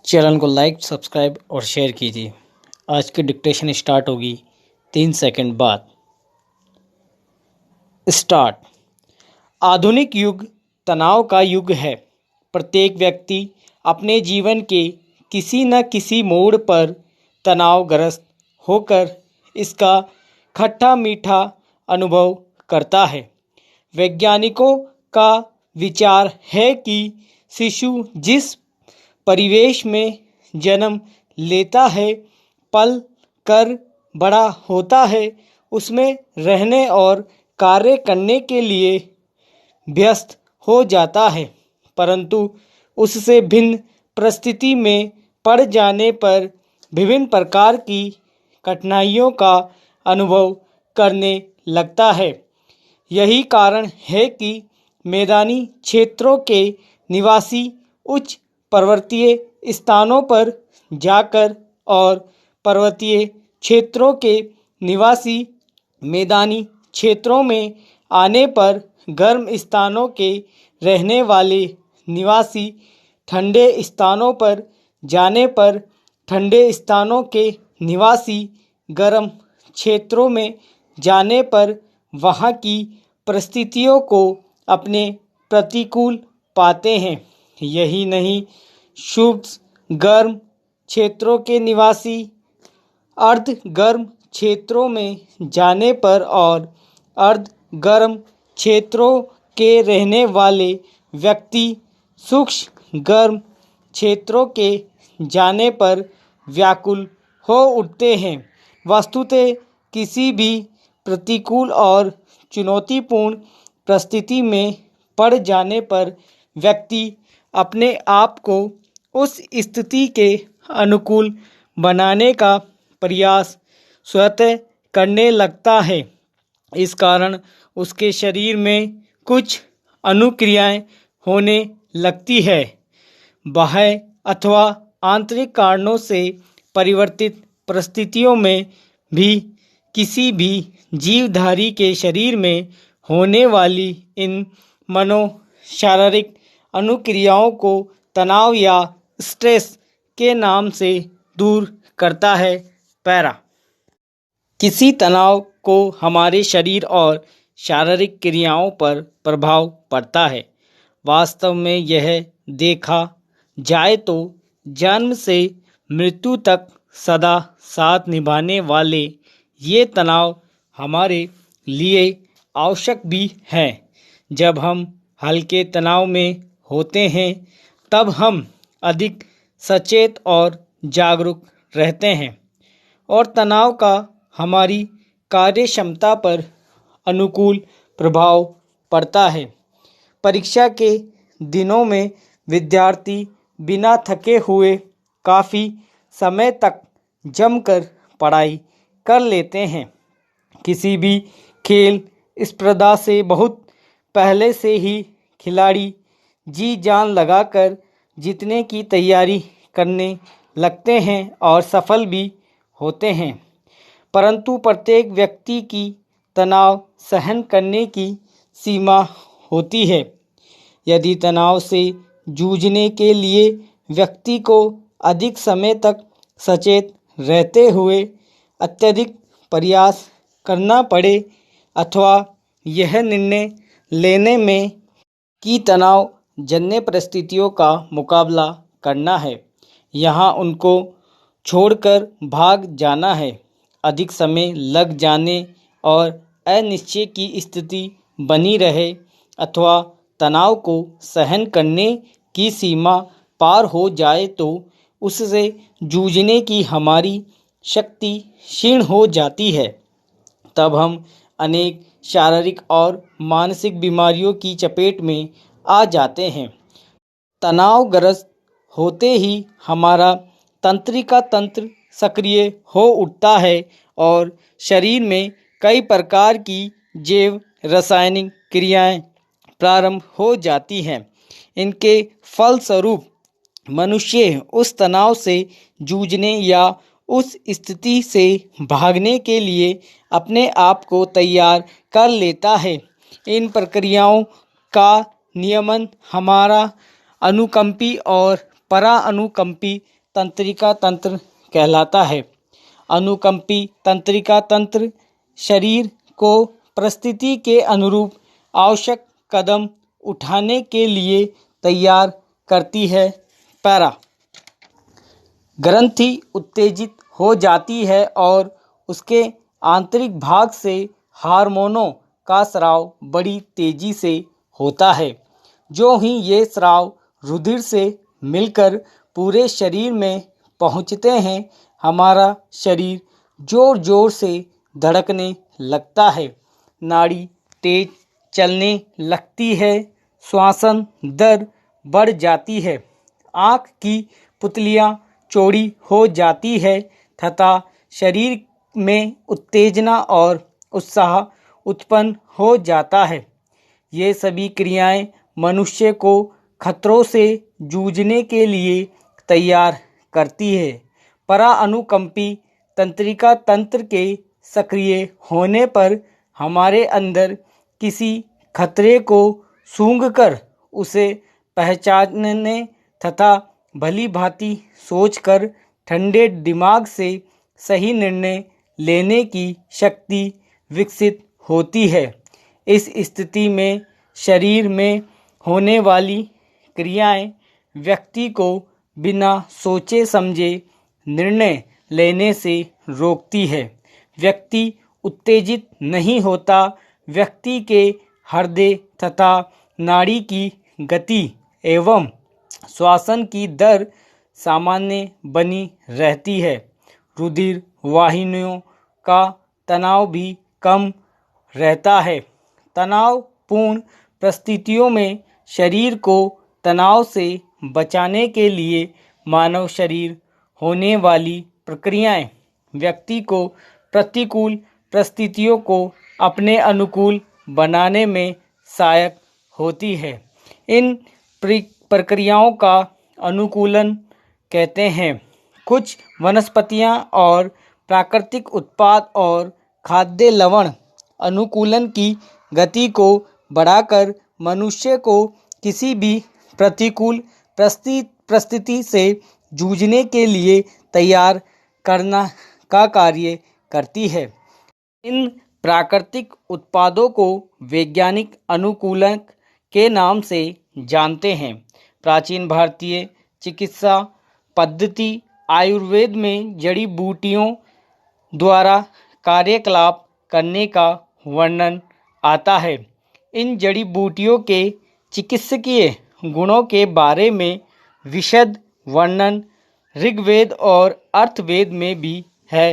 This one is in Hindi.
चैनल को लाइक, सब्सक्राइब और शेयर कीजिए। आज की डिक्टेशन स्टार्ट होगी 3 सेकंड बाद। स्टार्ट। आधुनिक युग तनाव का युग है। प्रत्येक व्यक्ति अपने जीवन के किसी न किसी मोड़ पर तनावग्रस्त होकर इसका खट्टा मीठा अनुभव करता है। वैज्ञानिकों का विचार है कि शिशु जिस परिवेश में जन्म लेता है, पल कर बड़ा होता है, उसमें रहने और कार्य करने के लिए व्यस्त हो जाता है, परंतु उससे भिन्न परिस्थिति में पड़ जाने पर विभिन्न प्रकार की कठिनाइयों का अनुभव करने लगता है। यही कारण है कि मैदानी क्षेत्रों के निवासी उच्च पर्वतीय स्थानों पर जाकर और पर्वतीय क्षेत्रों के निवासी मैदानी क्षेत्रों में आने पर गर्म स्थानों के रहने वाले निवासी ठंडे स्थानों पर जाने पर ठंडे स्थानों के निवासी गर्म क्षेत्रों में जाने पर वहाँ की परिस्थितियों को अपने प्रतिकूल पाते हैं। यही नहीं, शुष्क गर्म क्षेत्रों के निवासी अर्ध गर्म क्षेत्रों में जाने पर और अर्ध गर्म क्षेत्रों के रहने वाले व्यक्ति शुष्क गर्म क्षेत्रों के जाने पर व्याकुल हो उठते हैं। वस्तुतः किसी भी प्रतिकूल और चुनौतीपूर्ण परिस्थिति में पड़ जाने पर व्यक्ति अपने आप को उस स्थिति के अनुकूल बनाने का प्रयास स्वतः करने लगता है। इस कारण उसके शरीर में कुछ अनुक्रियाएं होने लगती है। बाह्य अथवा आंतरिक कारणों से परिवर्तित परिस्थितियों में भी किसी भी जीवधारी के शरीर में होने वाली इन शारीरिक अनुक्रियाओं को तनाव या स्ट्रेस के नाम से दूर करता है। पैरा। किसी तनाव को हमारे शरीर और शारीरिक क्रियाओं पर प्रभाव पड़ता है। वास्तव में यह देखा जाए तो जन्म से मृत्यु तक सदा साथ निभाने वाले ये तनाव हमारे लिए आवश्यक भी हैं। जब हम हल्के तनाव में होते हैं तब हम अधिक सचेत और जागरूक रहते हैं और तनाव का हमारी कार्य क्षमता पर अनुकूल प्रभाव पड़ता है। परीक्षा के दिनों में विद्यार्थी बिना थके हुए काफ़ी समय तक जमकर पढ़ाई कर लेते हैं। किसी भी खेल स्पर्धा से बहुत पहले से ही खिलाड़ी जी जान लगाकर जीतने की तैयारी करने लगते हैं और सफल भी होते हैं, परंतु प्रत्येक व्यक्ति की तनाव सहन करने की सीमा होती है। यदि तनाव से जूझने के लिए व्यक्ति को अधिक समय तक सचेत रहते हुए अत्यधिक प्रयास करना पड़े अथवा यह निर्णय लेने में कि तनाव जन्य परिस्थितियों का मुकाबला करना है, यहाँ उनको छोड़कर भाग जाना है, अधिक समय लग जाने और अनिश्चय की स्थिति बनी रहे अथवा तनाव को सहन करने की सीमा पार हो जाए तो उससे जूझने की हमारी शक्ति क्षीण हो जाती है। तब हम अनेक शारीरिक और मानसिक बीमारियों की चपेट में आ जाते हैं। तनावग्रस्त होते ही हमारा तंत्रिका तंत्र सक्रिय हो उठता है और शरीर में कई प्रकार की जैव रासायनिक क्रियाएं प्रारंभ हो जाती हैं। इनके फलस्वरूप मनुष्य उस तनाव से जूझने या उस स्थिति से भागने के लिए अपने आप को तैयार कर लेता है। इन प्रक्रियाओं का नियमन हमारा अनुकंपी और परा अनुकंपी तंत्रिका तंत्र कहलाता है। अनुकंपी तंत्रिका तंत्र शरीर को परिस्थिति के अनुरूप आवश्यक कदम उठाने के लिए तैयार करती है। पैरा ग्रंथि उत्तेजित हो जाती है और उसके आंतरिक भाग से हार्मोनों का स्राव बड़ी तेजी से होता है। जो ही ये स्राव रुधिर से मिलकर पूरे शरीर में पहुंचते हैं, हमारा शरीर जोर जोर से धड़कने लगता है, नाड़ी तेज चलने लगती है, श्वसन दर बढ़ जाती है, आँख की पुतलियाँ चौड़ी हो जाती है तथा शरीर में उत्तेजना और उत्साह उत्पन्न हो जाता है। ये सभी क्रियाएं मनुष्य को खतरों से जूझने के लिए तैयार करती है। परा अनुकंपी तंत्रिका तंत्र के सक्रिय होने पर हमारे अंदर किसी खतरे को सूंघकर उसे पहचानने तथा भली भांति सोचकर ठंडे दिमाग से सही निर्णय लेने की शक्ति विकसित होती है। इस स्थिति में शरीर में होने वाली क्रियाएं व्यक्ति को बिना सोचे समझे निर्णय लेने से रोकती है। व्यक्ति उत्तेजित नहीं होता, व्यक्ति के हृदय तथा नाड़ी की गति एवं श्वसन की दर सामान्य बनी रहती है। रुधिर वाहिनियों का तनाव भी कम रहता है। तनावपूर्ण परिस्थितियों में शरीर को तनाव से बचाने के लिए मानव शरीर होने वाली प्रक्रियाएं व्यक्ति को प्रतिकूल परिस्थितियों को अपने अनुकूल बनाने में सहायक होती है। इन प्रक्रियाओं का अनुकूलन कहते हैं। कुछ वनस्पतियां और प्राकृतिक उत्पाद और खाद्य लवण अनुकूलन की गति को बढ़ाकर मनुष्य को किसी भी प्रतिकूल परिस्थिति से जूझने के लिए तैयार करना का कार्य करती है। इन प्राकृतिक उत्पादों को वैज्ञानिक अनुकूलक के नाम से जानते हैं। प्राचीन भारतीय चिकित्सा पद्धति आयुर्वेद में जड़ी बूटियों द्वारा कार्यकलाप करने का वर्णन आता है। इन जड़ी बूटियों के चिकित्सकीय गुणों के बारे में विशद वर्णन ऋग्वेद और अथर्ववेद में भी है।